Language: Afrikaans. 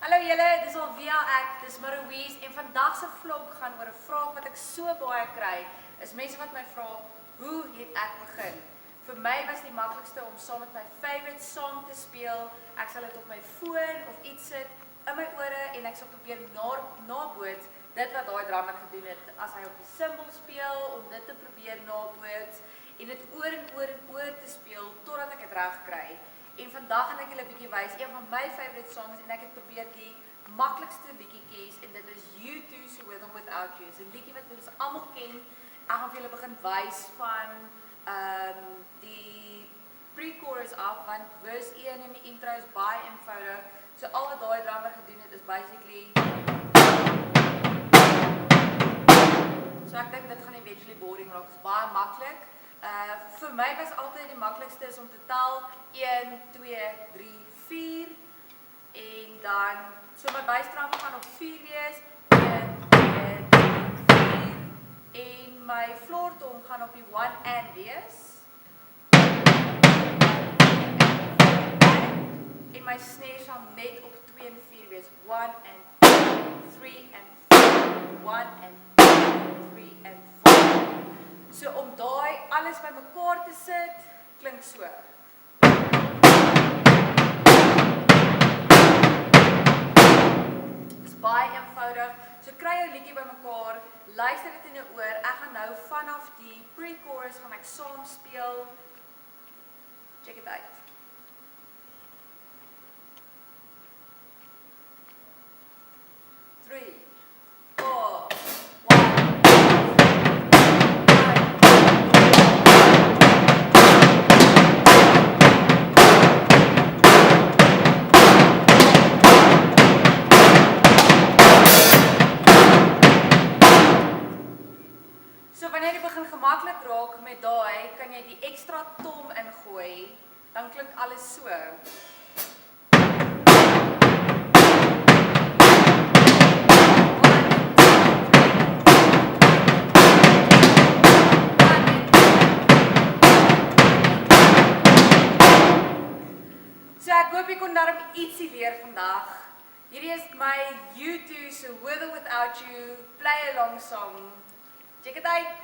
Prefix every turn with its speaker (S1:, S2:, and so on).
S1: Hallo julle, dis alweer ek, dis Marouise en vandag se vlog gaan oor 'n vraag wat ek so baie kry. Is mense wat my vra, hoe het ek begin? Vir my was die maklikste om saam met my favorite song te speel. Ek sal dit op my foon of iets sit in my ore en ek sal probeer naboots dit wat daai drummer gedoen het as hy op die cymbal speel, om dit te probeer naboots en dit oor en oor en oor te speel totdat ek dit reg kry. En vandag gaan ek julle 'n bietjie wys een van my favorite songs en ek het probeer die maklikste liedjie kies en dit is U2's With or Without You. Dis 'n liedjie wat ons almal ken. Ek gaan vir julle begin wys van die pre-chorus af want verse 1 en die intro is baie eenvoudig. So al wat daai drummer gedoen het is basically so ek dink dit gaan eventually boring raak. Dit is baie maklik. Vir my was altyd die maklikste is om te tel 1, 2, 3, 4 en dan so my bassdrum gaan op 4 wees 1, 2, 3, 4 en my floor tom gaan op die 1 and wees en my snare sal net op 2 en 4 wees 1 and 3 and 4 1 and 3 and 4. So om daai alles by mekaar te sit, klink so. Dis baie eenvoudig. So kry jou liedjie by mekaar, luister dit in jou oor. Ek gaan nou vanaf die pre-chorus gaan ek saam speel. Check it out. Three, 4, 1. So wanneer jy begin gemaklik raak met daai, kan jy die ekstra tom ingooi, dan klink alles so. So ek hoop jy kon daarom ietsie leer vandag. Hierdie is my U2's With or Without You play along song. Check it out.